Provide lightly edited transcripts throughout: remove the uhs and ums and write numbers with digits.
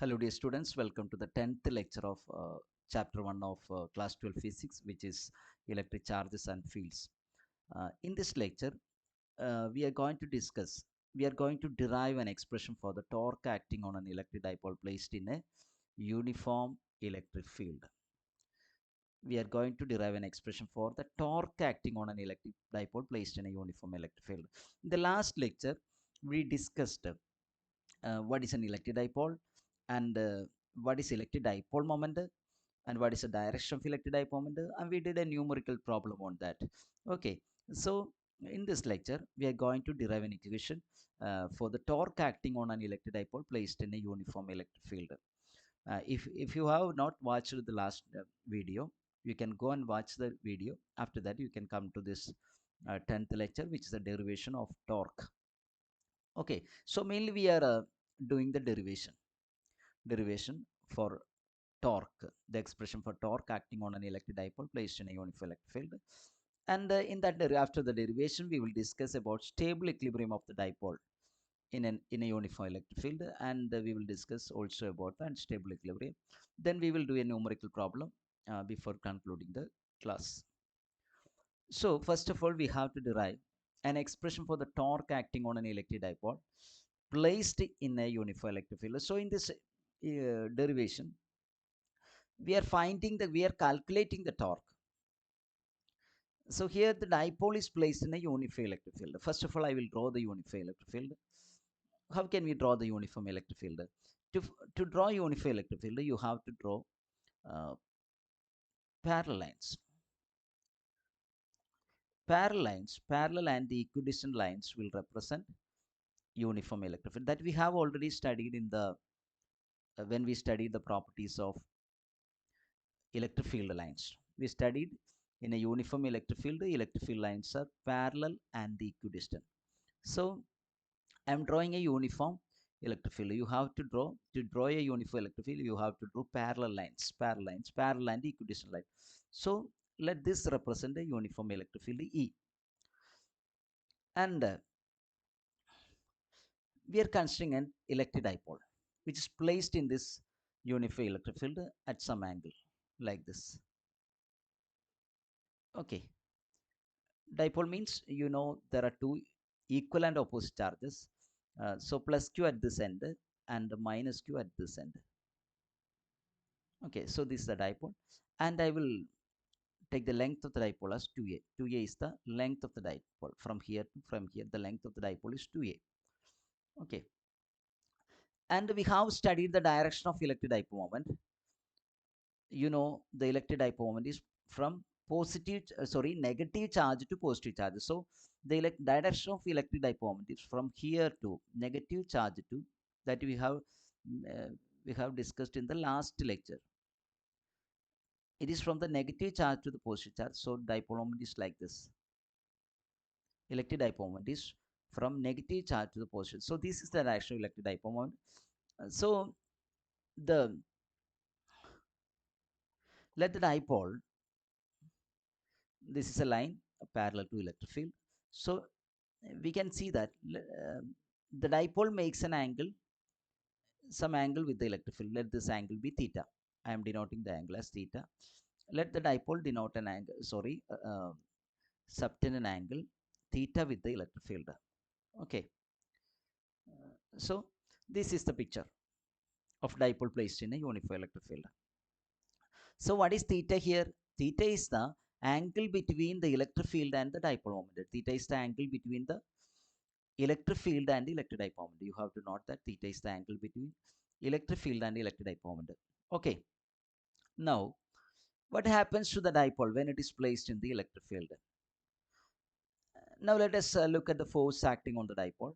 Hello dear students, welcome to the 10th lecture of chapter 1 of class 12 physics, which is electric charges and fields. In this lecture, we are going to derive an expression for the torque acting on an electric dipole placed in a uniform electric field. We are going to derive an expression for the torque acting on an electric dipole placed in a uniform electric field. In the last lecture, we discussed what is an electric dipole and what is electric dipole moment and what is the direction of electric dipole moment, and we did a numerical problem on that. Okay, so in this lecture we are going to derive an equation for the torque acting on an electric dipole placed in a uniform electric field. If you have not watched the last video, you can go and watch the video. After that you can come to this 10th lecture, which is the derivation of torque. Okay, so mainly we are doing the derivation for torque, the expression for torque acting on an electric dipole placed in a uniform electric field. And in that after the derivation, we will discuss about stable equilibrium of the dipole in a uniform electric field, and we will discuss also about the unstable equilibrium. Then we will do a numerical problem before concluding the class. So first of all, we have to derive an expression for the torque acting on an electric dipole placed in a uniform electric field. So in this derivation, we are calculating the torque. So here the dipole is placed in a uniform electric field. First of all, I will draw the uniform electric field. How can we draw the uniform electric field? To draw uniform electric field, you have to draw uh, parallel lines. Parallel and the equidistant lines will represent uniform electric field. That we have already studied in the when we studied the properties of electric field lines. We studied in a uniform electric field lines are parallel and equidistant. So I am drawing a uniform electric field. You have to draw a uniform electric field. You have to draw parallel and equidistant lines. So let this represent a uniform electric field E, and we are considering an electric dipole, which is placed in this uniform electric field at some angle, like this. Okay, dipole means there are two equal and opposite charges. So plus q at this end and minus q at this end. Okay, so this is the dipole, and I will take the length of the dipole as 2a. 2a is the length of the dipole. From here, the length of the dipole is 2a. Okay, and we have studied the direction of electric dipole moment. The electric dipole moment is from negative charge to positive charge. So the direction of electric dipole moment is from here to negative charge to, that we have discussed in the last lecture. It is from the negative charge to the positive charge. So dipole moment is like this. Electric dipole moment is from negative charge to the positive. So this is the direction of electric dipole moment. So the let the dipole, this is a line parallel to electric field. So we can see that the dipole makes an angle, some angle with the electric field. Let this angle be theta. I am denoting the angle as theta. Let the dipole denote an angle, subtend an angle theta with the electric field. Okay, so this is the picture of dipole placed in a uniform electric field. So what is theta here? Theta is the angle between the electric field and the dipole moment. Theta is the angle between the electric field and electric dipole moment. You have to note that theta is the angle between electric field and electric dipole moment. Okay. Now, what happens to the dipole when it is placed in the electric field? Now let us look at the force acting on the dipole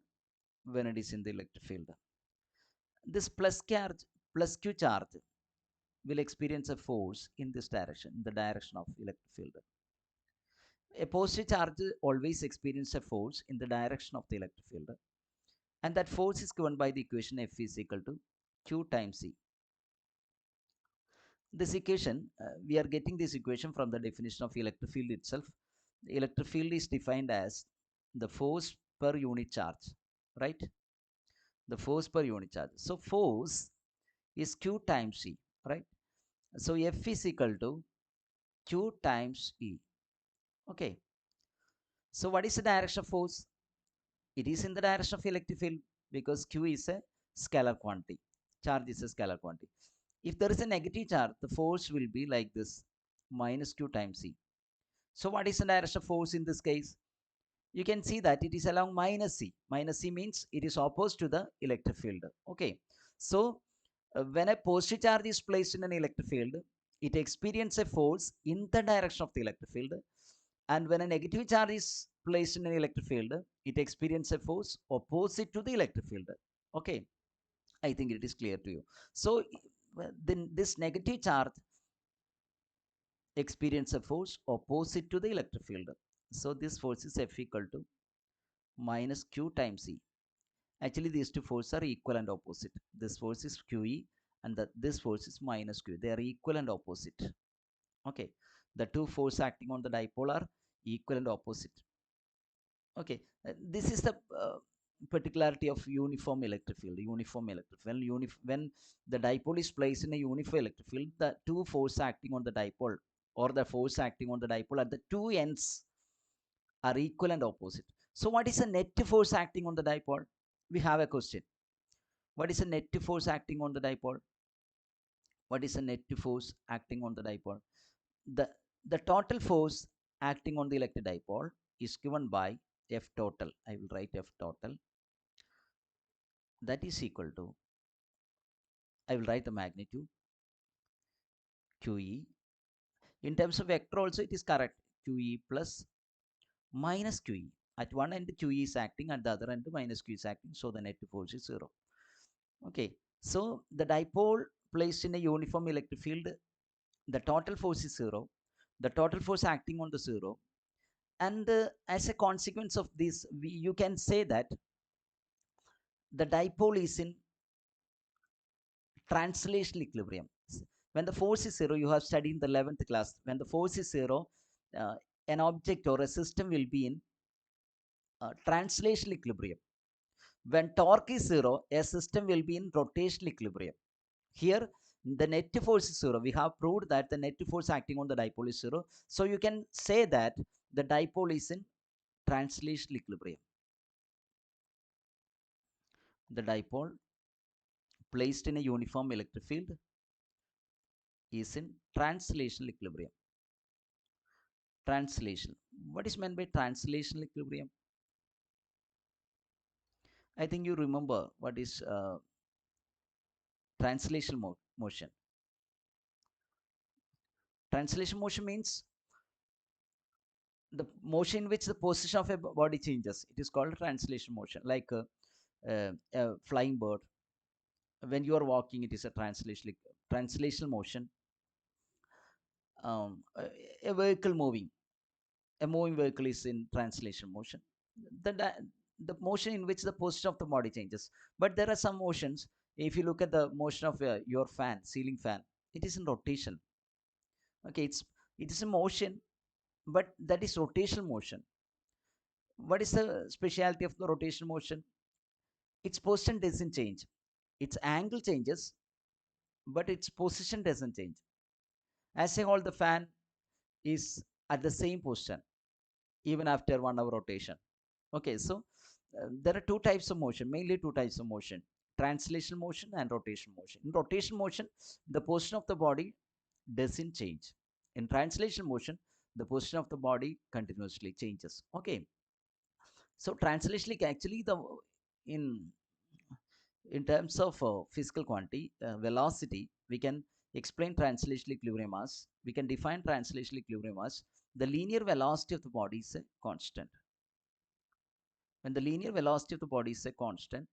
when it is in the electric field. This plus q charge will experience a force in this direction, in the direction of electric field. A positive charge always experiences a force in the direction of the electric field, and that force is given by the equation F is equal to q times E. This equation, we are getting this equation from the definition of electric field itself. The electric field is defined as the force per unit charge, right? The force per unit charge. So force is q times e, right? So F is equal to q times e. Okay. So what is the direction of force? It is in the direction of electric field because q is a scalar quantity. Charge is a scalar quantity. If there is a negative charge, the force will be like this, minus q times e. So what is the direction of force in this case? You can see that it is along minus c. Minus c means it is opposed to the electric field. Okay. So when a positive charge is placed in an electric field, it experiences a force in the direction of the electric field. And when a negative charge is placed in an electric field, it experiences a force opposite to the electric field. Okay. I think it is clear to you. So then this negative charge experience a force opposite to the electric field. So this force is F equal to minus Q times E. Actually, these two forces are equal and opposite. This force is QE and this force is minus Q. They are equal and opposite. Okay. The two forces acting on the dipole are equal and opposite. Okay. This is the particularity of uniform electric field. Uniform electric field. When the dipole is placed in a uniform electric field, the two forces acting on the dipole or the force acting on the dipole at the two ends are equal and opposite. So what is the net force acting on the dipole? We have a question. What is the net force acting on the dipole? What is the net force acting on the dipole? The, the total force acting on the electric dipole is given by F total. I will write F total. That is equal to, I will write the magnitude, QE. In terms of vector also it is correct. QE plus minus QE. At one end QE is acting, at the other end minus Q is acting. So the net force is 0. Okay. So the dipole placed in a uniform electric field, the total force is 0. The total force acting on the 0. And as a consequence of this, you can say that the dipole is in translational equilibrium. When the force is 0, you have studied in the 11th class. When the force is 0, an object or a system will be in translational equilibrium. When torque is 0, a system will be in rotational equilibrium. Here, the net force is 0. We have proved that the net force acting on the dipole is 0. So you can say that the dipole is in translational equilibrium. The dipole placed in a uniform electric field is in translational equilibrium. Translation. What is meant by translational equilibrium? I think you remember what is translational motion. Translation motion means the motion in which the position of a body changes. It is called translation motion. Like a flying bird. When you are walking, it is a translational motion. A vehicle moving. A moving vehicle is in translation motion. The motion in which the position of the body changes. But there are some motions. If you look at the motion of your fan, ceiling fan, it is in rotation. Okay, it is a motion, but that is rotational motion. What is the speciality of the rotational motion? Its position doesn't change. Its angle changes, but its position doesn't change. As a whole, the fan is at the same position even after 1 hour rotation. Okay, so there are two types of motion, mainly two types of motion: translational motion and rotational motion. In rotational motion, the position of the body doesn't change. In translation motion, the position of the body continuously changes. Okay, so translationally, actually, the in terms of physical quantity, velocity, we can explain translational equilibrium as, we can define translational equilibrium as the linear velocity of the body is a constant. When the linear velocity of the body is a constant,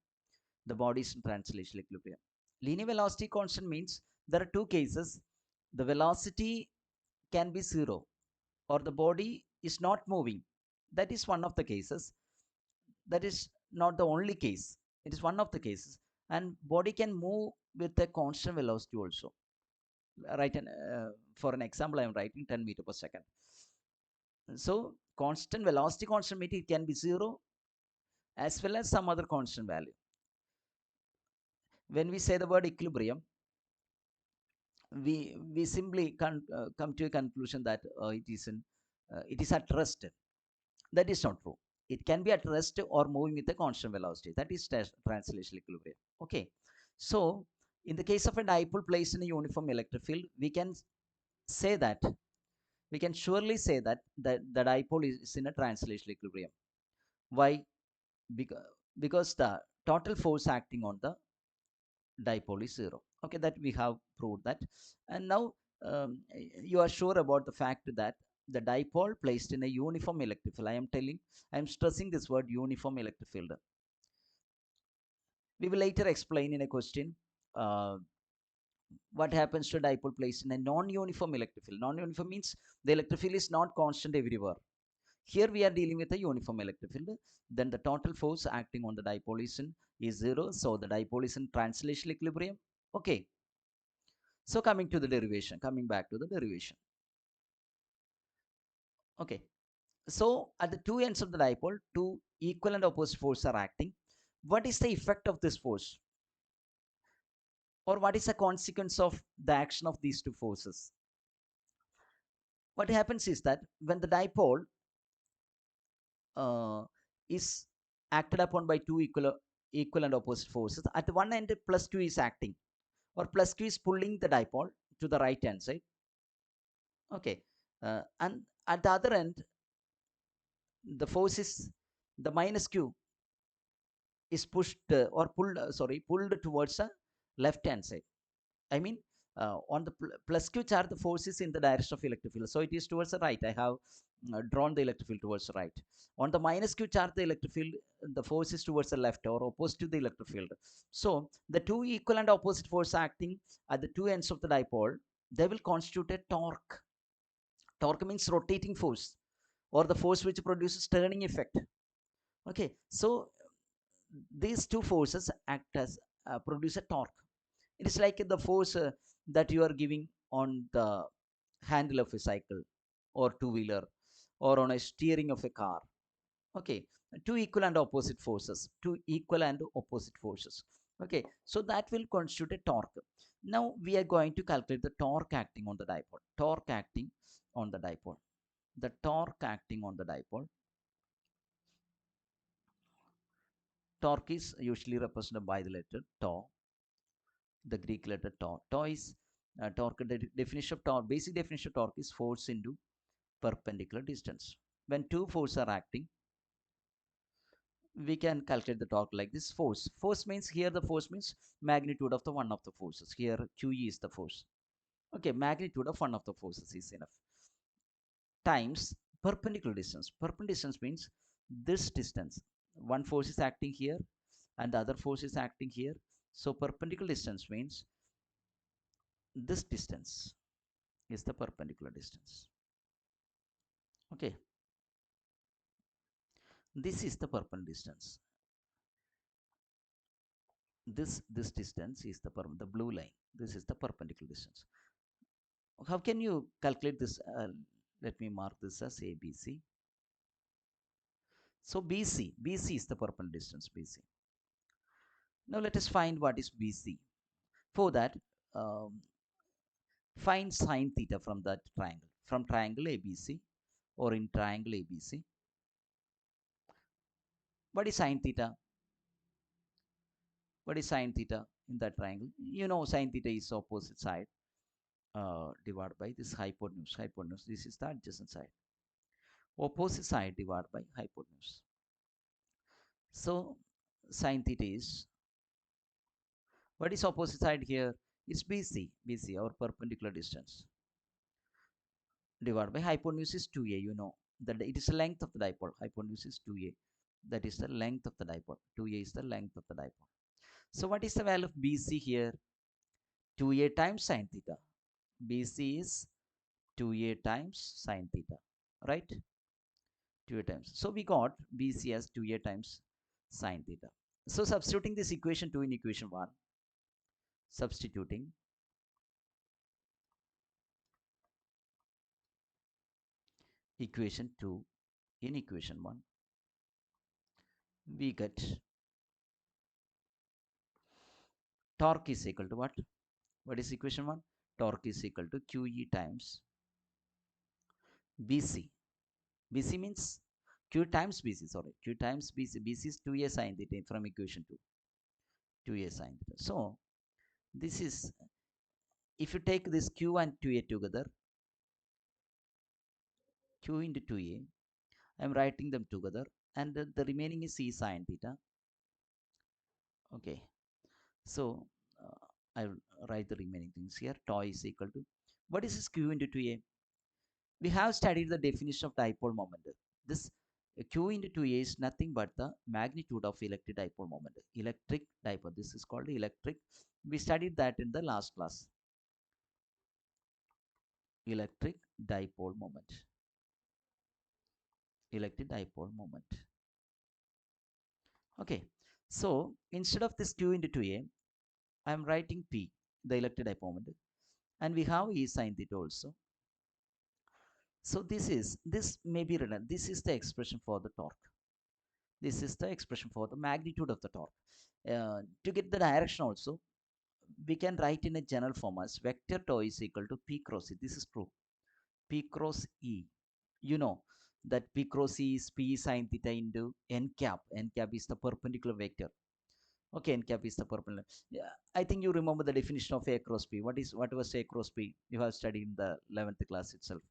the body is in translational equilibrium. Linear velocity constant means there are two cases. The velocity can be 0 or the body is not moving. That is one of the cases. That is not the only case. It is one of the cases. And body can move with a constant velocity also. Right, for an example, I am writing 10 meter per second. So constant velocity constant means it can be 0 as well as some other constant value. When we say the word equilibrium, we simply come to a conclusion that it is at rest. That is not true. It can be at rest or moving with a constant velocity. That is translational equilibrium. Okay. So in the case of a dipole placed in a uniform electric field, say that we can surely say that the dipole is in a translational equilibrium. Why? Because the total force acting on the dipole is zero. Okay, that we have proved that. And now you are sure about the fact that the dipole placed in a uniform electric field, I am stressing this word uniform electric field. We will later explain in a question uh, what happens to a dipole placed in a non-uniform electric field. Non-uniform means the electric field is not constant everywhere. Here we are dealing with a uniform electric field. Then the total force acting on the dipole is zero. So the dipole is in translational equilibrium. Okay. So coming back to the derivation. Okay. So at the two ends of the dipole, two equal and opposite forces are acting. What is the effect of this force? Or what is the consequence of the action of these two forces? What happens is that when the dipole is acted upon by two equal and opposite forces, at one end plus q is acting, or plus q is pulling the dipole to the right hand side. Okay. And at the other end, the force is the minus q is pushed or pulled towards the left hand side. I mean, on the plus q charge, the force is in the direction of electric field, so it is towards the right. I have drawn the electric field towards the right. On the minus q charge, the electric field, the force is towards the left or opposite to the electric field. So the two equal and opposite forces acting at the two ends of the dipole, they will constitute a torque. Torque means rotating force, or the force which produces turning effect. Okay, so these two forces act as produce a torque. It is like the force that you are giving on the handle of a cycle or two-wheeler, or on a steering of a car. Okay, two equal and opposite forces. Two equal and opposite forces. Okay, so that will constitute a torque. Now we are going to calculate the torque acting on the dipole. Torque acting on the dipole. The torque acting on the dipole. Torque is usually represented by the letter tau, the Greek letter tau. Tau is torque. The definition of torque, basic definition of torque is force into perpendicular distance. When two forces are acting, we can calculate the torque like this. Force means, here the force means magnitude of the one of the forces. Here QE is the force. Okay, magnitude of one of the forces is enough. Times perpendicular distance. Perpendicular distance means this distance. One force is acting here and the other force is acting here. So perpendicular distance means this distance is the perpendicular distance. Okay, this is the perpendicular distance. This distance is the blue line. This is the perpendicular distance. How can you calculate this? Let me mark this as ABC. So BC is the perpendicular distance, BC. Now let us find what is BC. For that, um, find sine theta from that triangle. From triangle ABC, or in triangle ABC. What is sine theta? What is sine theta in that triangle? You know, sine theta is opposite side divided by this hypotenuse. Hypotenuse, this is the adjacent side. Opposite side divided by hypotenuse. So sine theta is, what is opposite side here? It's BC. BC, our perpendicular distance, divided by hypotenuse is 2a. You know that it is the length of the dipole. Hypotenuse is 2a. That is the length of the dipole. 2a is the length of the dipole. So what is the value of BC here? 2a times sine theta. BC is 2a times sine theta, right? 2a times. So we got BC as 2a times sine theta. So substituting this equation 2 in equation 1, substituting equation 2 in equation 1, we get torque is equal to what? What is equation 1? torque is equal to QE times BC. BC means Q times BC, sorry, Q times BC. BC is 2a sine theta from equation 2, 2a sine theta. So this is, if you take this Q and 2a together, Q into 2a, I am writing them together, and the remaining is C sine theta. Okay, so I'll write the remaining things here. Tau is equal to, what is this Q into 2a? We have studied the definition of dipole moment. This Q into 2a is nothing but the magnitude of electric dipole moment. Electric dipole, this is called electric. We studied that in the last class. Electric dipole moment. Electric dipole moment. Okay, so instead of this Q into 2a, I am writing P, the electric dipole moment, and we have E sine theta also. So this may be written, this is the expression for the torque. This is the expression for the magnitude of the torque. To get the direction also, we can write in a general form as vector tau is equal to P cross E. This is true. P cross E. You know that P cross E is P sine theta into n cap. N cap is the perpendicular vector. Okay, n cap is the perpendicular. Yeah, I think you remember the definition of A cross P. What was A cross P? You have studied in the 11th class itself.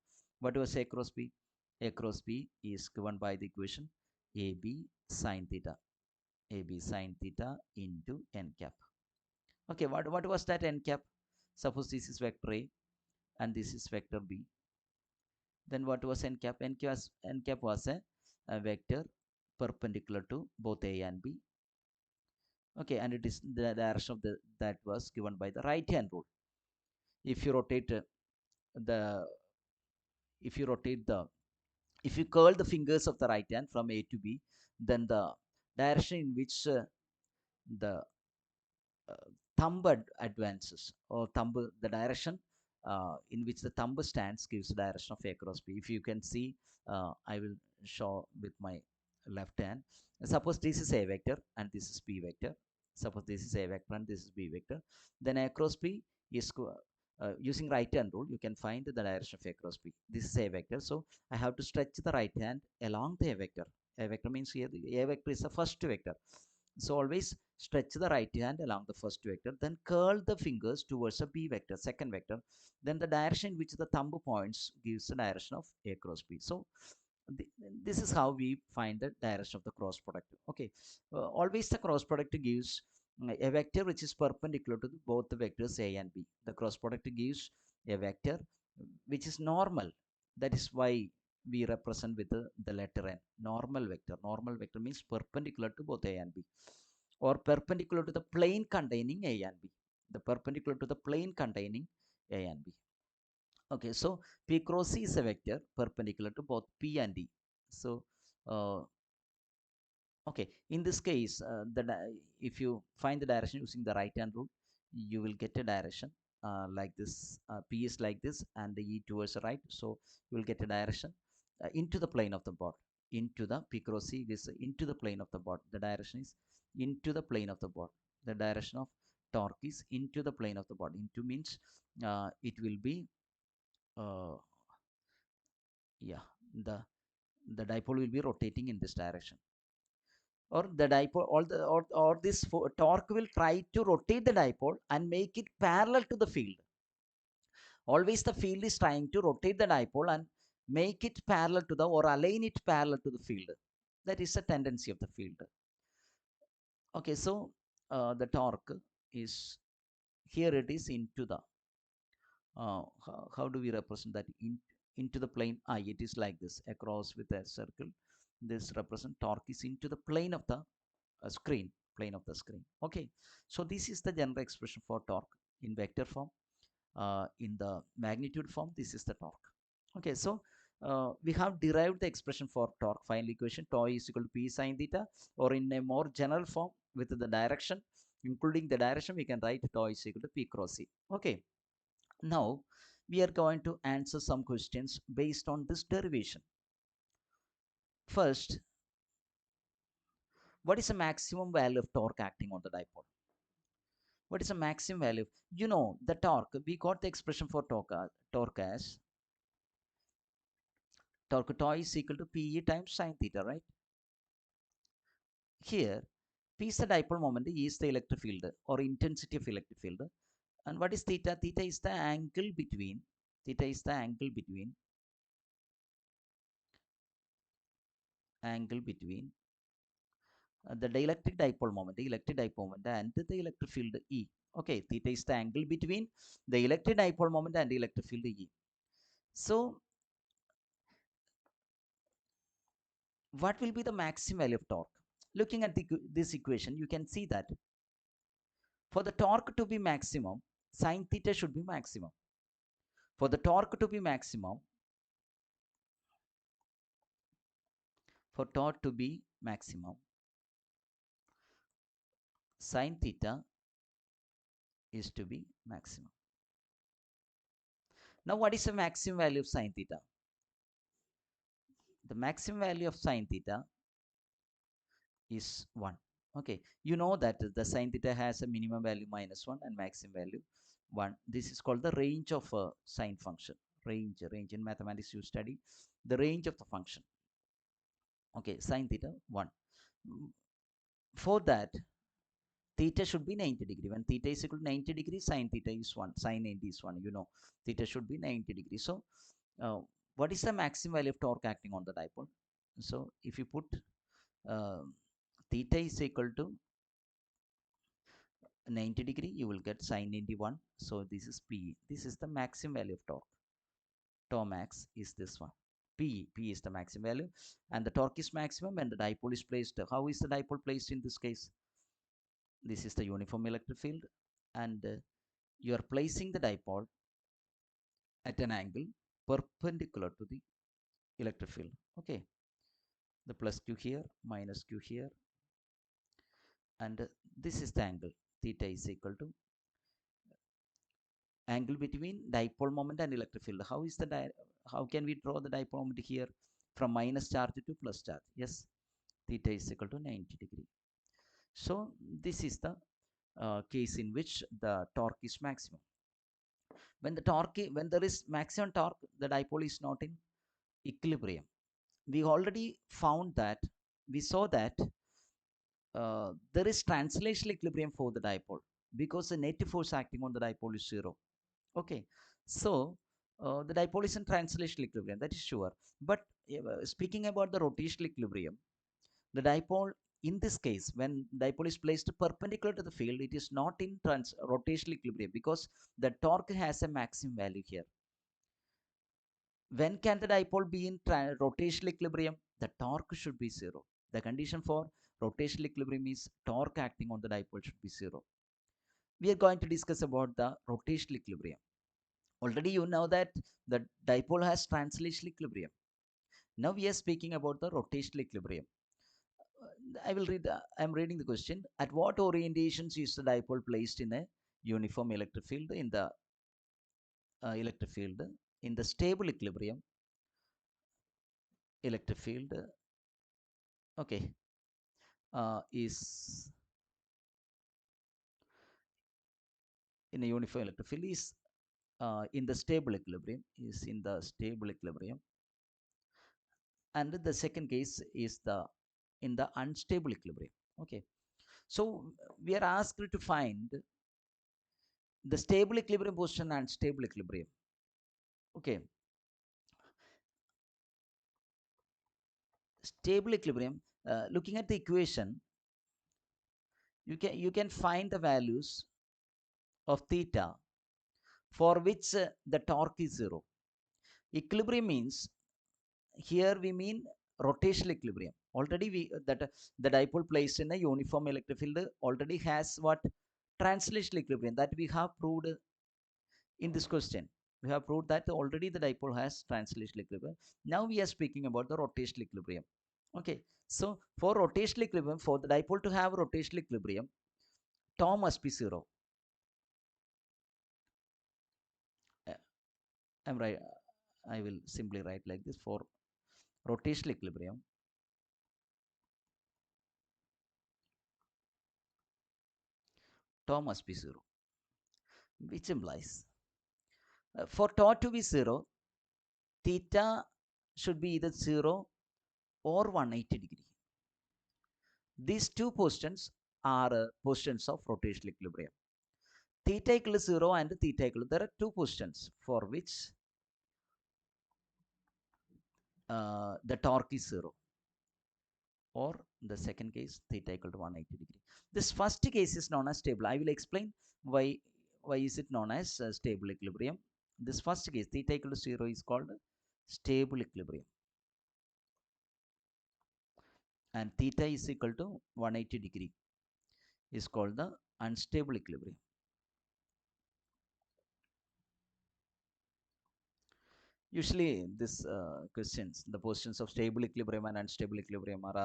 What was A cross P? A cross P is given by the equation AB sine theta. AB sine theta into n cap. Okay, what was that n cap? Suppose this is vector A and this is vector B. Then what was n cap? N cap was a vector perpendicular to both A and B. Okay, and it is the direction of that was given by the right hand rule. If you rotate the if you rotate the if you curl the fingers of the right hand from A to B, then the direction in which the thumb advances, or thumb, the direction in which the thumb stands gives the direction of A cross B. If you can see, I will show with my left hand. Suppose this is A vector and this is B vector. Suppose this is A vector and this is B vector. Then A cross B is using right hand rule, you can find the direction of A cross B. This is A vector, so I have to stretch the right hand along the A vector. A vector means here the A vector is the first vector. So always stretch the right hand along the first vector, then curl the fingers towards a B vector, second vector. Then the direction in which the thumb points gives the direction of A cross B. So this is how we find the direction of the cross product. Okay, always the cross product gives a vector which is perpendicular to both the vectors A and B. The cross product gives a vector which is normal. That is why we represent with the letter N. Normal vector. Normal vector means perpendicular to both A and B, or perpendicular to the plane containing A and B. The perpendicular to the plane containing A and B. Okay, so P cross C is a vector perpendicular to both P and D. So okay, in this case, if you find the direction using the right hand rule, you will get a direction like this. P is like this and the E towards the right, so you will get a direction into the plane of the board. Into the P cross C is into the plane of the board. The direction is into the plane of the board. The direction of torque is into the plane of the board. Into means it will be yeah, the dipole will be rotating in this direction, or the dipole, or this torque will try to rotate the dipole and make it parallel to the field. Always the field is trying to rotate the dipole and make it parallel to the, or align it parallel to the field. That is the tendency of the field. Okay, so the torque is here, it is into the how do we represent that? Into the plane? It is like this, across with a circle. This represent torque is into the plane of the screen, plane of the screen. Okay, so this is the general expression for torque in vector form. In the magnitude form, this is the torque. Okay, so we have derived the expression for torque. Final equation, tau is equal to P sine theta, or in a more general form with the direction, including the direction, we can write tau is equal to P cross C. Okay, now we are going to answer some questions based on this derivation. First, what is the maximum value of torque acting on the dipole? What is the maximum value? You know, the torque, we got the expression for torque as torque tau is equal to Pe times sine theta, right? Here, P is the dipole moment, E is the electric field or intensity of electric field. And what is theta? Theta is the angle between, theta is the angle between the electric dipole moment and the electric field E. Okay, theta is the angle between the electric dipole moment and the electric field E. So, what will be the maximum value of torque? Looking at this equation, you can see that for the torque to be maximum, sine theta should be maximum. For the torque to be maximum, for torque to be maximum, sine theta is to be maximum. Now, what is the maximum value of sine theta? The maximum value of sine theta is 1. Okay, you know that the sine theta has a minimum value -1 and maximum value 1. This is called the range of a sine function. Range in mathematics you study the range of the function. Okay, sine theta 1. For that, theta should be 90 degree. When theta is equal to 90 degree, sine theta is 1. Sine 90 is 1. You know, theta should be 90 degree. So, what is the maximum value of torque acting on the dipole? So, if you put uh, theta is equal to 90 degree, you will get sine 91. So, this is P. This is the maximum value of torque. Tau max is this one. P is the maximum value, and the torque is maximum when the dipole is placed. How is the dipole placed in this case? This is the uniform electric field, and you are placing the dipole at an angle perpendicular to the electric field. Okay, the plus q here, minus q here, and this is the angle. Theta is equal to angle between dipole moment and electric field. How can we draw the dipole moment here from minus charge to plus charge? Yes, theta is equal to 90 degree. So this is the case in which the torque is maximum. When there is maximum torque, the dipole is not in equilibrium. We already found that, we saw that there is translational equilibrium for the dipole because the net force acting on the dipole is 0. Okay, so the dipole is in translational equilibrium, that is sure. But speaking about the rotational equilibrium, the dipole in this case, when dipole is placed perpendicular to the field, it is not in rotational equilibrium because the torque has a maximum value here. When can the dipole be in rotational equilibrium? The torque should be 0. The condition for rotational equilibrium is torque acting on the dipole should be 0. We are going to discuss about the rotational equilibrium. Already you know that the dipole has translational equilibrium. Now we are speaking about the rotational equilibrium. I'm reading the question. At what orientations is the dipole placed in a uniform electric field? In the electric field, in the stable equilibrium, electric field, okay, is in a uniform electric field is in the stable equilibrium, and the second case is the in the unstable equilibrium. Okay, so we are asked to find the stable equilibrium position and stable equilibrium. Okay, stable equilibrium, looking at the equation, you can find the values of theta for which the torque is 0. Equilibrium means, here we mean rotational equilibrium. Already the dipole placed in a uniform electric field already has what? Translational equilibrium, that we have proved in this question. We have proved that already the dipole has translational equilibrium. Now we are speaking about the rotational equilibrium. Okay, so for rotational equilibrium, for the dipole to have rotational equilibrium, tau must be 0. I'm right. I will simply write like this: for rotational equilibrium, tau must be 0, which implies for tau to be 0, theta should be either 0 or 180 degree. These two positions are positions of rotational equilibrium. Theta equal 0 and theta equal, there are two positions for which the torque is 0, or the second case theta equal to 180 degree. This first case is known as stable. I will explain why is it known as stable equilibrium. This first case theta equal to 0 is called stable equilibrium, and theta is equal to 180 degree is called the unstable equilibrium. Usually, this questions, the positions of stable equilibrium and unstable equilibrium are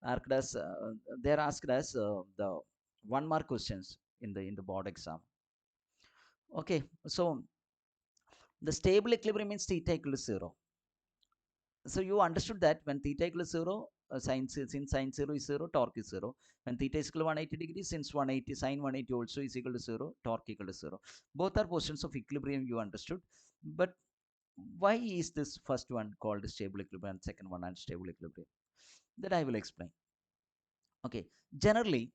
asked as they are asked as the 1 mark questions in the board exam. Okay, so the stable equilibrium means theta equal to 0. So you understood that when theta equal to 0, since sine 0 is 0, torque is 0. When theta is equal to 180 degrees, since 180 sine 180 also is equal to 0, torque equal to 0. Both are positions of equilibrium, you understood. But why is this first one called stable equilibrium and second one unstable equilibrium? That I will explain. Okay, generally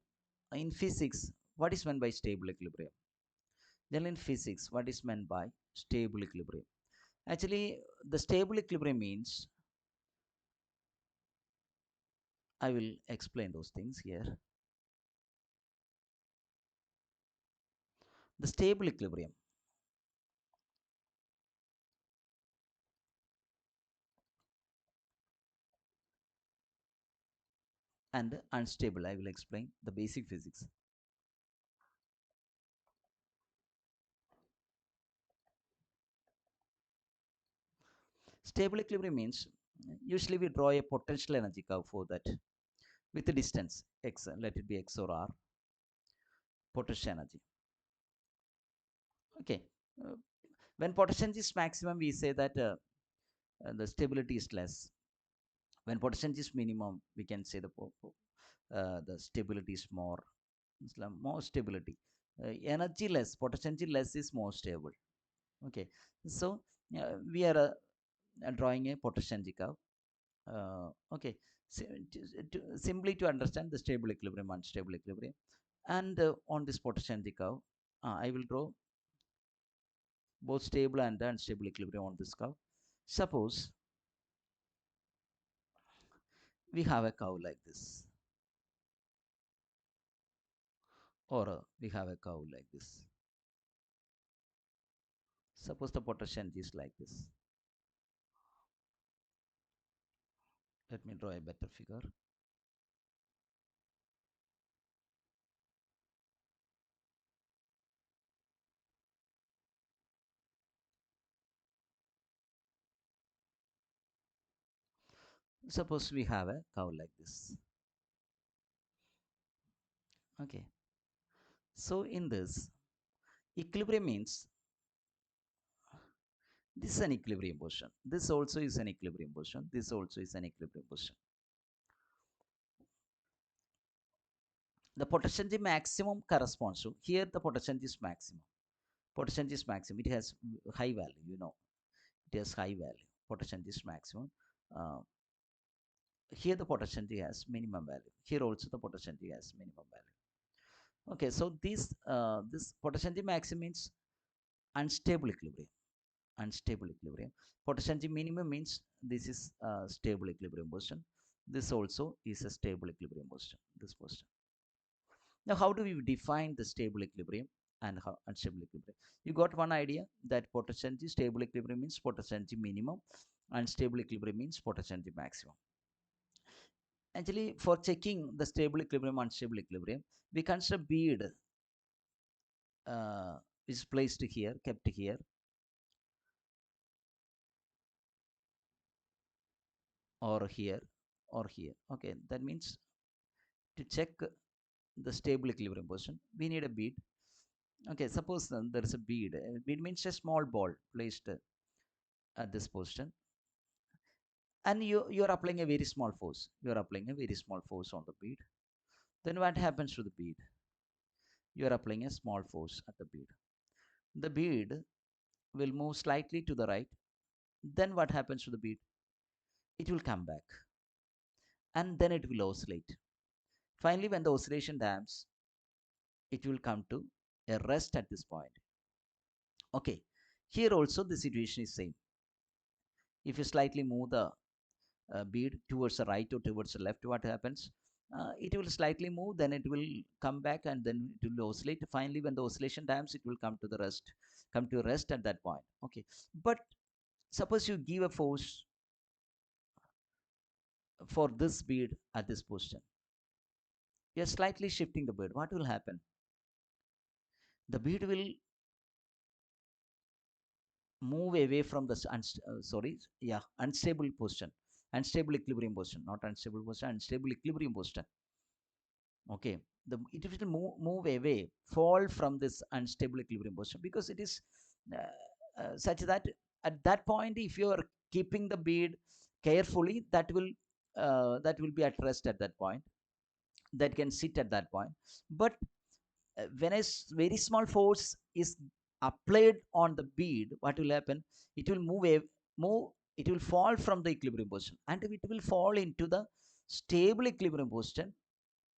in physics, what is meant by stable equilibrium? Generally in physics, what is meant by stable equilibrium? Actually, the stable equilibrium means, I will explain those things here. The stable equilibrium and unstable, I will explain the basic physics. Stable equilibrium means usually we draw a potential energy curve for that with the distance x, let it be x or r, potential energy. Okay, uh, when potential energy is maximum, we say that the stability is less. When potential energy is minimum, we can say the stability is more. It's like more stability. Energy less, potential energy less is more stable. Okay, so we are drawing a potential energy curve. Okay, so, simply to understand the stable equilibrium, unstable equilibrium, and on this potential energy curve, I will draw both stable and unstable equilibrium on this curve. Suppose we have a curve like this, or we have a curve like this. Suppose the potential energy is like this. Let me draw a better figure. Suppose we have a curve like this. Okay, so in this, equilibrium means this is an equilibrium position. This also is an equilibrium position. This also is an equilibrium position. The potential maximum corresponds to, here the potential is maximum. Potential is maximum. It has high value, you know. It has high value. Potential is maximum. Uh, Here the potential has minimum value. Here also the potential has minimum value. Okay, so this potential maximum means unstable equilibrium. Unstable equilibrium. Potential minimum means this is a stable equilibrium position. This also is a stable equilibrium position. This position. Now, how do we define the stable equilibrium and how unstable equilibrium? You got one idea that potential stable equilibrium means potential minimum, unstable equilibrium means potential maximum. Actually, for checking the stable equilibrium, unstable equilibrium, we consider bead is placed here, kept here, or here, or here. Okay, that means to check the stable equilibrium position, we need a bead. Okay, suppose there is a bead. Bead means a small ball placed at this position, and you are applying a very small force. You are applying a very small force on the bead. Then what happens to the bead? you are applying a small force at the bead. The bead will move slightly to the right. Then what happens to the bead? It will come back and then it will oscillate. Finally, when the oscillation damps, it will come to a rest at this point. Okay, here also the situation is same. If you slightly move the bead towards the right or towards the left, what happens? It will slightly move, then it will come back and then it will oscillate. Finally, when the oscillation damps, it will come to rest at that point. Okay, but suppose you give a force for this bead at this position. You are slightly shifting the bead. What will happen? The bead will move away from the unstable position, unstable equilibrium position, not unstable position, unstable equilibrium position. Okay, it will move away, fall from this unstable equilibrium position because it is such that at that point, if you are keeping the bead carefully, that will be at rest at that point. That can sit at that point, but when a very small force is applied on the bead, what will happen? It will move. It will fall from the equilibrium position, and it will fall into the stable equilibrium position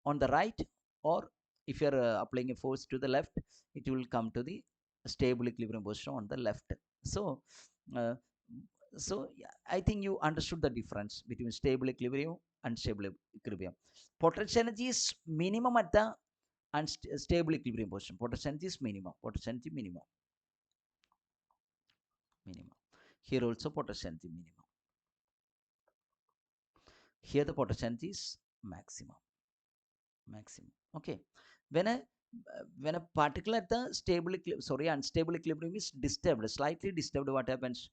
on the right, or if you are applying a force to the left, it will come to the stable equilibrium position on the left. So, uh, yeah, I think you understood the difference between stable equilibrium and stable equilibrium. Potential energy is minimum at the unstable equilibrium position. Potential energy is minimum. Potential energy minimum. Minimum. Here also potential energy minimum. Here the potential energy is maximum. Maximum. Okay. When a particle at the unstable equilibrium is disturbed, slightly disturbed, what happens?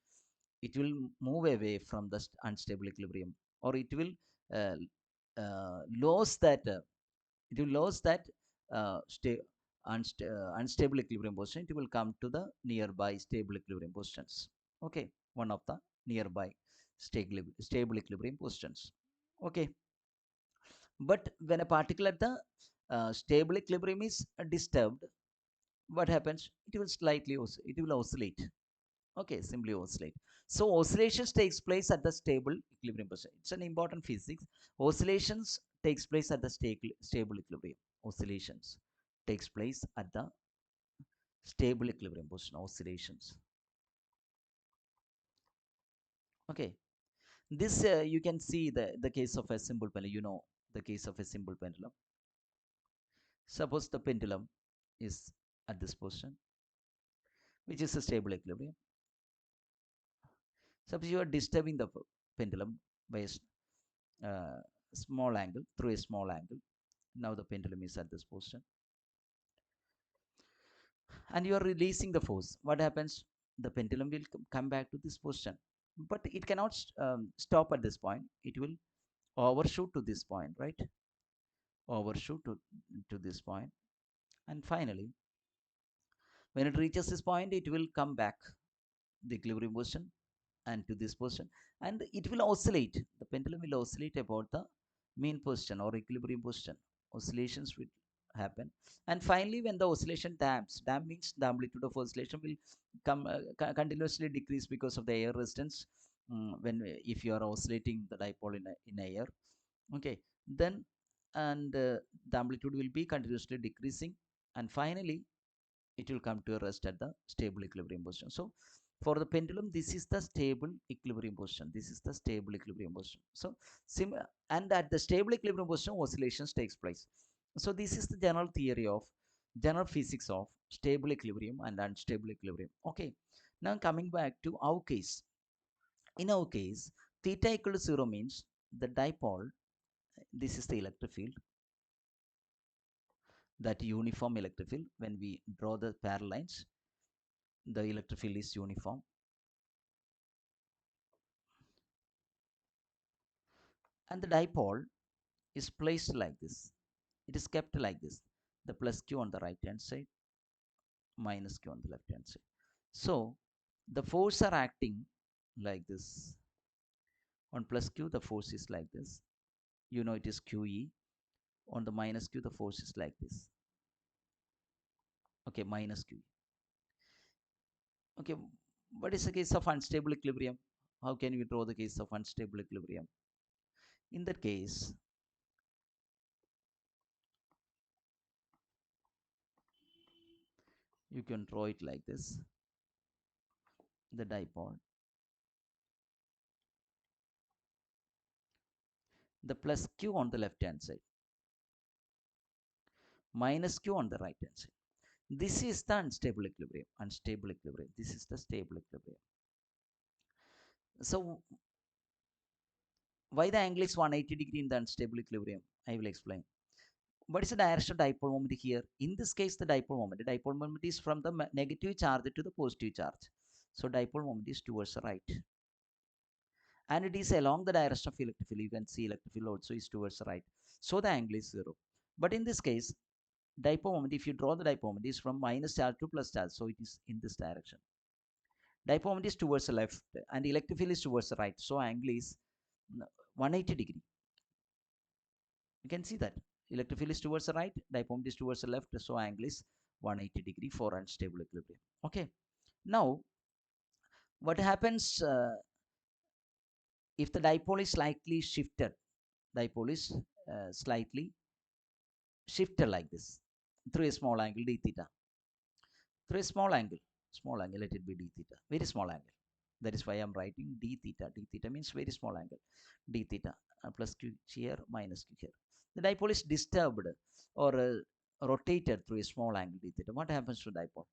It will move away from the unstable equilibrium, or it will uh, lose that. It will lose that unstable equilibrium position. It will come to the nearby stable equilibrium positions. Okay, one of the nearby stable equilibrium positions. Okay, but when a particle at the stable equilibrium is disturbed, what happens? It will it will oscillate. Okay, simply oscillate. So oscillations takes place at the stable equilibrium position. It's an important physics. Oscillations takes place at the stable equilibrium. Oscillations takes place at the stable equilibrium position. Oscillations. Okay. This you can see the case of a simple pendulum. You know the case of a simple pendulum. Suppose the pendulum is at this position, which is a stable equilibrium. Suppose you are disturbing the pendulum by a small angle, through a small angle. Now the pendulum is at this position, and you are releasing the force. What happens? The pendulum will come back to this position, but it cannot stop at this point. It will overshoot to this point, right? Overshoot to this point, and finally, when it reaches this point, it will come back the equilibrium position and to this position, and it will oscillate. The pendulum will oscillate about the mean position or equilibrium position. Oscillations will happen, and finally, when the oscillation damp means the amplitude of oscillation will continuously decrease because of the air resistance. When if you are oscillating the dipole in air, okay, then and the amplitude will be continuously decreasing, and finally it will come to a rest at the stable equilibrium position. So for the pendulum, this is the stable equilibrium position. This is the stable equilibrium position. So and at the stable equilibrium position, oscillations takes place. So this is the general physics of stable equilibrium and unstable equilibrium. Okay. Now coming back to our case. In our case, theta equal to 0 means the dipole, this is the electric field, that uniform electric field. When we draw the parallel lines, the electric field is uniform, and the dipole is placed like this. It is kept like this. The plus q on the right hand side, minus q on the left hand side. So the force are acting like this. On plus q, the force is like this. You know it is QE. On the minus q, the force is like this. Okay, minus q. Okay, what is the case of unstable equilibrium? How can we draw the case of unstable equilibrium? In that case, you can draw it like this. The dipole, the plus q on the left hand side, minus q on the right hand side. This is the unstable equilibrium. Unstable equilibrium. This is the stable equilibrium. So why the angle is 180 in the unstable equilibrium? I will explain. What is the direction of dipole moment here? In this case, the dipole moment is from the negative charge to the positive charge. So dipole moment is towards the right. And it is along the direction of electric field. You can see electric field also is towards the right. So the angle is 0. But in this case, dipole moment, if you draw the dipole moment, is from minus charge to plus charge. So it is in this direction. Dipole moment is towards the left and electric field is towards the right. So angle is 180 degree. You can see that electric field is towards the right, dipole moment is towards the left. So angle is 180 degree for unstable equilibrium. Okay. Now, what happens if the dipole is slightly shifted? Dipole is slightly shifted like this through a small angle d theta. Through a small angle, let it be d theta, very small angle. That is why I'm writing d theta. D theta means very small angle. D theta plus q here minus q here. The dipole is disturbed or rotated through a small angle d theta. What happens to dipole?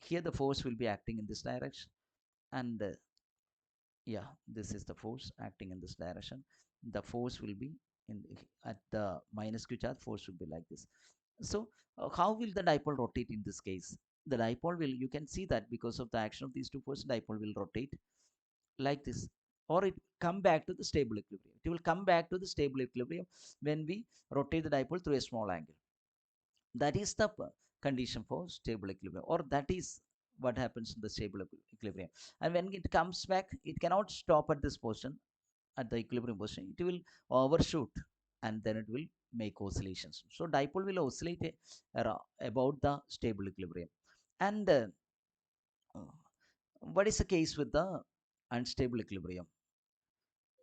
Here the force will be acting in this direction, and yeah, this is the force acting in this direction. The force will be in at the minus q charge. Force will be like this. So how will the dipole rotate in this case? The dipole will, you can see that because of the action of these two forces, dipole will rotate like this, or it come back to the stable equilibrium. It will come back to the stable equilibrium when we rotate the dipole through a small angle. That is the condition for stable equilibrium, or that is what happens in the stable equilibrium. And when it comes back, it cannot stop at this position, at the equilibrium position. It will overshoot and then it will make oscillations. So dipole will oscillate about the stable equilibrium. And what is the case with the unstable equilibrium?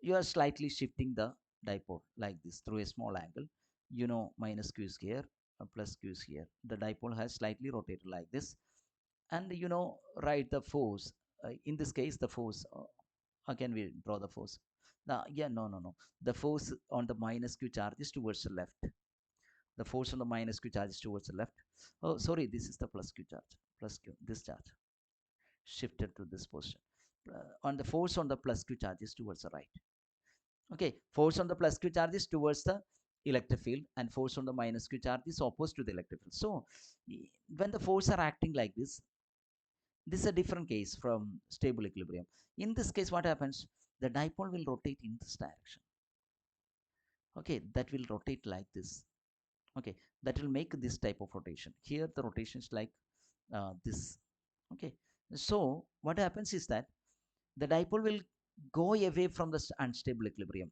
You are slightly shifting the dipole like this through a small angle. You know, minus q is here, plus q is here. The dipole has slightly rotated like this. And you know, write the force. In this case, the force, how can we draw the force? Now, yeah, no. The force on the minus q charge is towards the left. The force on the minus q charge is towards the left. Oh, sorry, this is the plus q charge. Plus q, this charge shifted to this position. On the force on the plus q charge is towards the right. Okay, force on the plus q charge is towards the electric field, and force on the minus q charge is opposed to the electric field. So when the forces are acting like this is a different case from stable equilibrium. In this case, what happens? The dipole will rotate in this direction. Okay, that will rotate like this. Okay, that will make this type of rotation. Here the rotation is like this. Okay, so what happens is that the dipole will go away from the unstable equilibrium.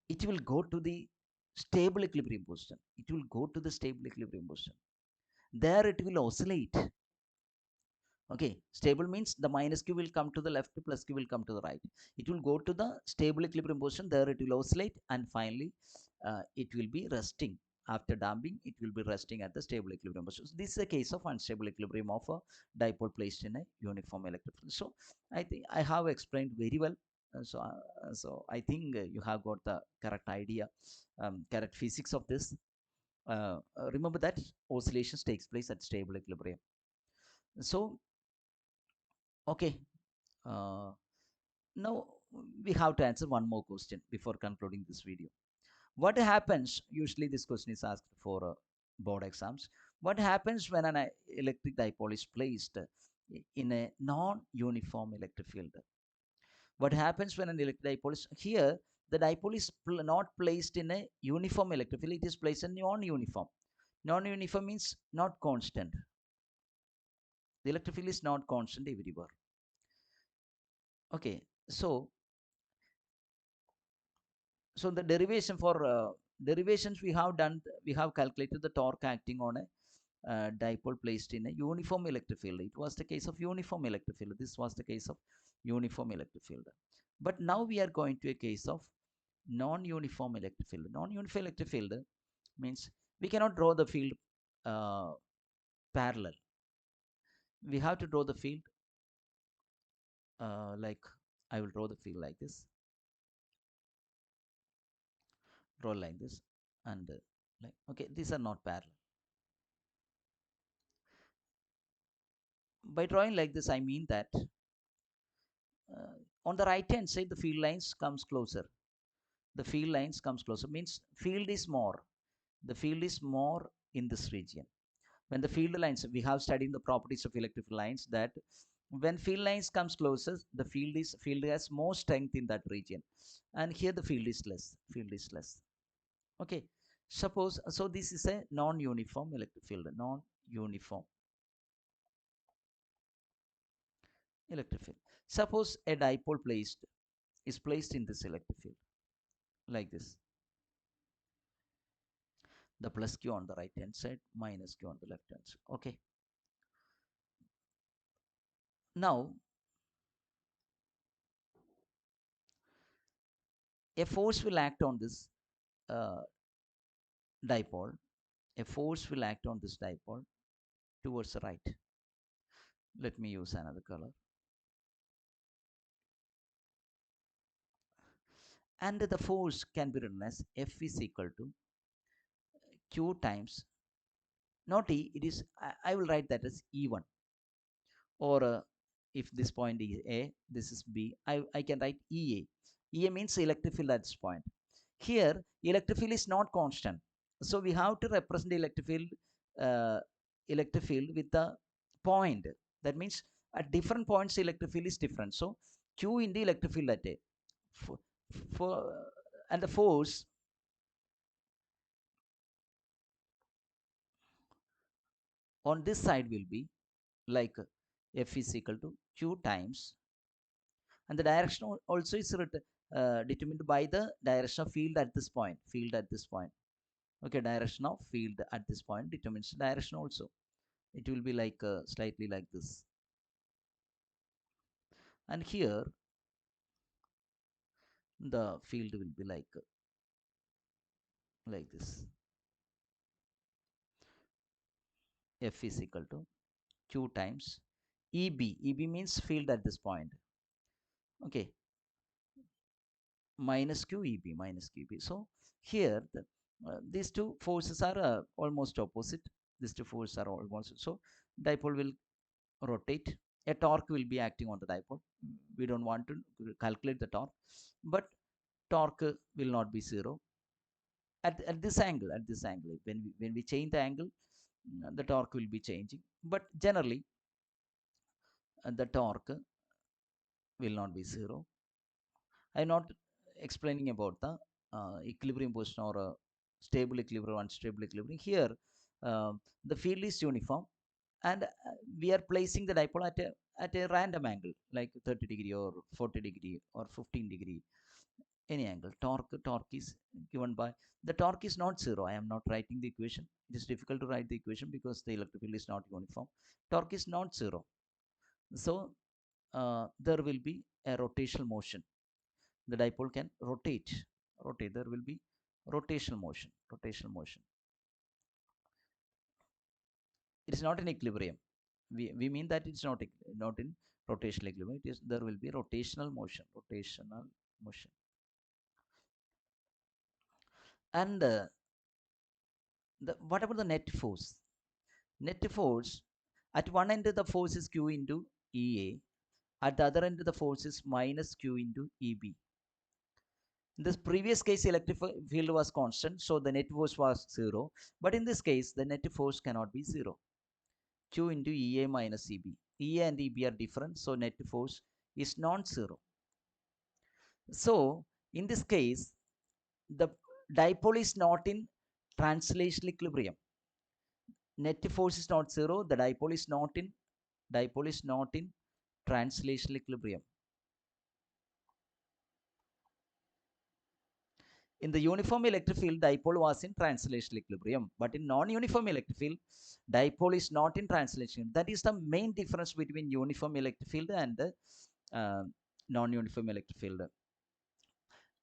It will go to the stable equilibrium position. It will go to the stable equilibrium position. There it will oscillate. Okay, stable means the minus q will come to the left, plus q will come to the right. It will go to the stable equilibrium position. There it will oscillate, and finally it will be resting. After damping, it will be resting at the stable equilibrium position. So this is a case of unstable equilibrium of a dipole placed in a uniform electric field. So I think I have explained very well. So I think you have got the correct idea, correct physics of this. Remember that oscillations takes place at stable equilibrium. So okay, uh, now we have to answer one more question before concluding this video. What happens? Usually, this question is asked for board exams. What happens when an electric dipole is placed in a non-uniform electric field? What happens when an electric dipole is here? The dipole is not placed in a uniform electric field. It is placed in non-uniform. Non-uniform means not constant. The electric field is not constant everywhere. Okay, so the derivation for derivations we have done, we have calculated the torque acting on a dipole placed in a uniform electric field. It was the case of uniform electric field. This was the case of uniform electric field. But now we are going to a case of non-uniform electric field. Non-uniform electric field means we cannot draw the field parallel. We have to draw the field like I will draw the field like this, draw like this, and like okay, these are not parallel. By drawing like this, I mean that on the right hand side, the field lines comes closer. The field lines comes closer means field is more. The field is more in this region. When the field lines, we have studied the properties of electric lines that when field lines comes closer, the field has more strength in that region, and here the field is less. Field is less. Okay. Suppose so. This is a non-uniform electric field. Non-uniform electric field. Suppose a dipole is placed in this electric field like this. The plus q on the right hand side, minus q on the left hand side. Okay. Now a force will act on this uh, dipole. A force will act on this dipole towards the right. Let me use another color. And the force can be written as F is equal to Q times, not E, it is, I will write that as E1. Or if this point is A, this is B, I can write EA. EA means electric field at this point. Here, electric field is not constant. So we have to represent the electric field with the point. That means at different points, electric field is different. So Q in the electric field at A. For and the force on this side will be like F is equal to Q times, and the direction also is determined by the direction of field at this point. Field at this point. Okay, direction of field at this point determines direction also. It will be like slightly like this. And here the field will be like this. F is equal to Q times EB. EB means field at this point. Okay, minus QEB, minus QEB. So here these two forces are almost opposite. These two forces are almost, so dipole will rotate. A torque will be acting on the dipole. We don't want to calculate the torque, but torque will not be zero at this angle. At this angle, when we change the angle, the torque will be changing. But generally, the torque will not be zero. I'm not explaining about the equilibrium position or stable equilibrium, unstable equilibrium. Here, the field is uniform, and we are placing the dipole at a random angle, like 30 degree or 40 degree or 15 degree, any angle. Torque is given by, the torque is not zero. I am not writing the equation. It is difficult to write the equation because the electric field is not uniform. Torque is not zero. So there will be a rotational motion. The dipole can rotate. There will be rotational motion. It is not in equilibrium. We mean that it's not in rotational equilibrium. It is, there will be rotational motion. And what about the net force? Net force, at one end the force is Q into EA, at the other end the force is minus Q into EB. In this previous case, electric field was constant, so the net force was zero. But in this case, the net force cannot be zero. Q into EA minus EB. EA and EB are different, so net force is non-zero. So in this case, the dipole is not in translational equilibrium. Net force is not zero. The dipole is not in translational equilibrium. In the uniform electric field, dipole was in translational equilibrium, but in non-uniform electric field, dipole is not in translation. That is the main difference between uniform electric field and non-uniform electric field.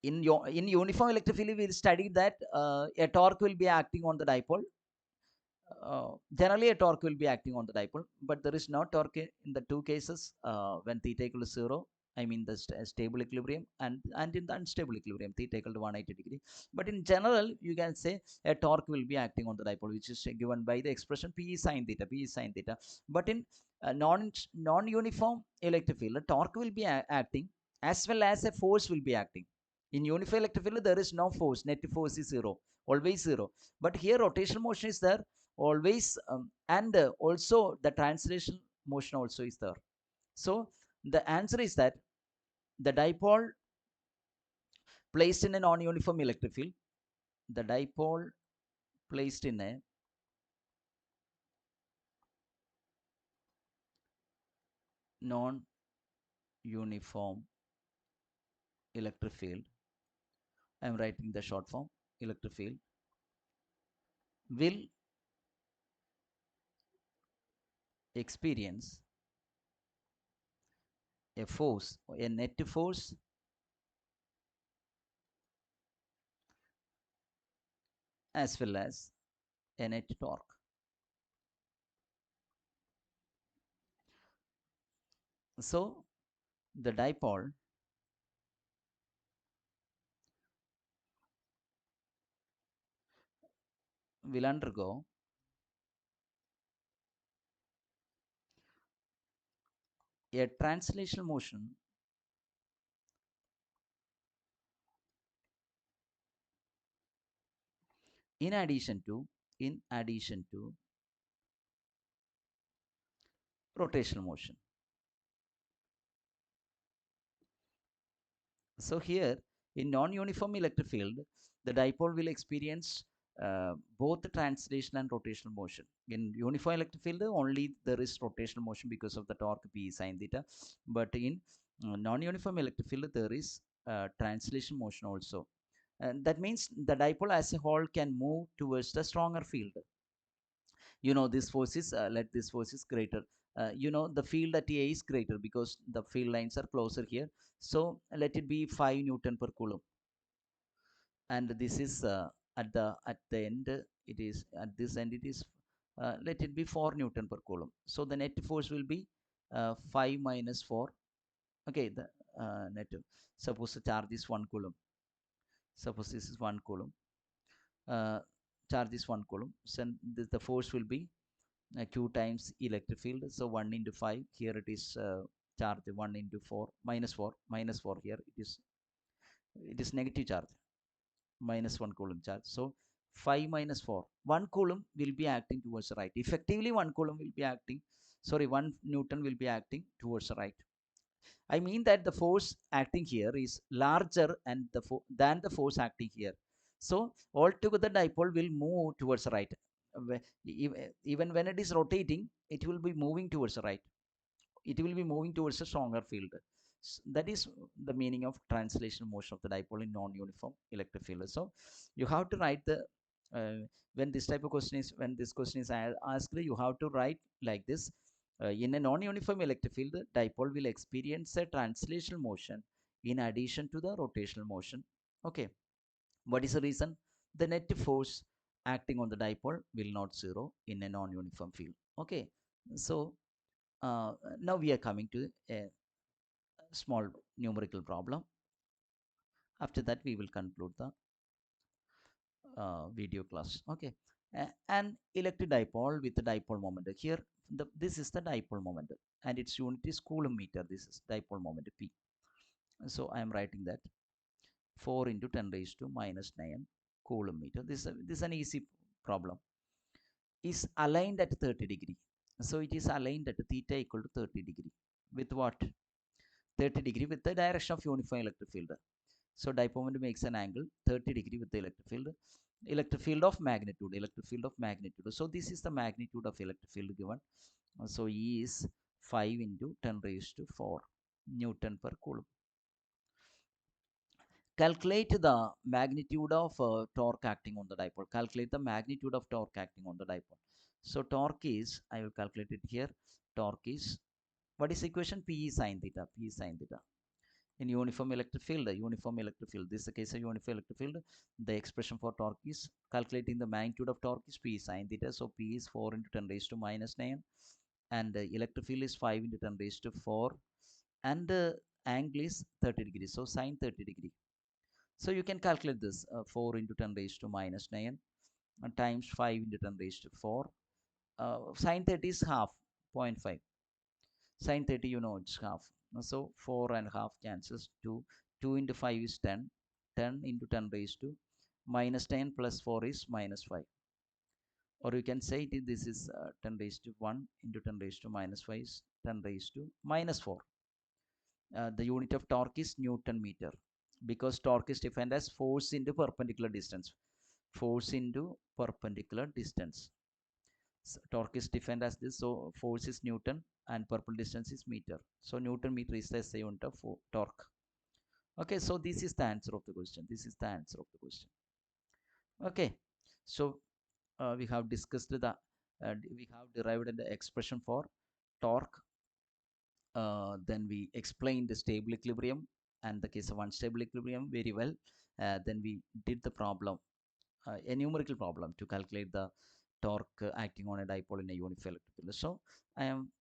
In uniform electric field, we studied that a torque will be acting on the dipole. Generally, a torque will be acting on the dipole, but there is no torque in the two cases when theta equal to 0. I mean the stable equilibrium and in the unstable equilibrium, theta equal to 180 degree. But in general, you can say a torque will be acting on the dipole, which is given by the expression P is sine theta, P is sine theta. But in non-uniform electric field, a torque will be acting as well as a force will be acting. In uniform electric field, there is no force, net force is 0, always 0. But here rotational motion is there always, and also the translation motion also is there. So the answer is that the dipole placed in a non-uniform electric field, the dipole placed in a non-uniform electric field, I am writing the short form, electric field, will experience a force, a net force as well as a net torque. So the dipole will undergo a translational motion in addition to rotational motion. So here in non-uniform electric field, the dipole will experience both the translation and rotational motion. In uniform electric field, only there is rotational motion because of the torque P sine theta. But in non-uniform electric field, there is translation motion also. And that means the dipole as a whole can move towards the stronger field. You know, this force is let this force is greater. You know, the field at A is greater because the field lines are closer here. So let it be 5 Newton per coulomb, and this is at the end, it is at this end it is let it be 4 Newton per coulomb. So the net force will be 5 minus 4. Okay, the net, suppose the charge is 1 coulomb, suppose this is 1 coulomb, uh, charge is 1 coulomb, so the force will be q times electric field. So 1 into 5, here it is charge 1 into 4 minus 4 minus 4, here it is negative charge, minus 1 coulomb charge. So 5 minus 4, 1 coulomb will be acting towards the right. Effectively 1 coulomb will be acting, sorry, 1 Newton will be acting towards the right. I mean that the force acting here is larger and than the force acting here. So altogether dipole will move towards the right. Even when it is rotating, it will be moving towards the right. It will be moving towards a stronger field. That is the meaning of translation motion of the dipole in non-uniform electric field. So you have to write the when this question is asked, you have to write like this. In a non-uniform electric field, the dipole will experience a translational motion in addition to the rotational motion. Okay, what is the reason? The net force acting on the dipole will not zero in a non-uniform field. Okay, so now we are coming to a small numerical problem. After that, we will conclude the video class. Okay, an electric dipole with a dipole moment. Here, this is the dipole moment, and its unit is coulomb meter. This is dipole moment P. So I am writing that 4 into 10 raised to minus 9 coulomb meter. This is an easy problem. Is aligned at 30 degree. So it is aligned at theta equal to 30 degree. With what? 30 degree with the direction of uniform electric field. So dipole moment makes an angle 30 degree with the electric field. Electric field of magnitude. Electric field of magnitude. So this is the magnitude of electric field given. So E is 5 into 10 raised to 4 Newton per coulomb. Calculate the magnitude of torque acting on the dipole. Calculate the magnitude of torque acting on the dipole. So torque is, I will calculate it here. Torque is, what is the equation? P is sine theta. P is sine theta. In uniform electric field, this is the case of uniform electric field. The expression for torque is, calculating the magnitude of torque is P sine theta. So P is 4 into 10 raised to minus 9, and electric field is 5 into 10 raised to 4, and angle is 30 degrees. So sine 30 degree. So you can calculate this, 4 into 10 raised to minus 9 times 5 into 10 raised to 4. Sine 30 is half, 0.5. Sine 30, you know, it's half. So 4 and half cancels. 2 into 5 is 10. 10 into 10 raised to minus 10 plus 4 is minus 5. Or you can say this is 10 raised to 1 into 10 raised to minus 5 is 10 raised to minus 4. The unit of torque is Newton meter, because torque is defined as force into perpendicular distance. Force into perpendicular distance. So torque is defined as this. So force is Newton and perpendicular distance is meter. So Newton meter is the SI unit of torque. Okay, so this is the answer of the question. This is the answer of the question. Okay, so we have discussed we have derived the expression for torque. Then we explained the stable equilibrium and the case of unstable equilibrium very well. Then we did the problem, a numerical problem to calculate the torque acting on a dipole in a uniform electric field. So I am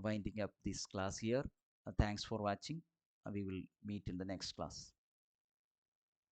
winding up this class here. Thanks for watching. We will meet in the next class.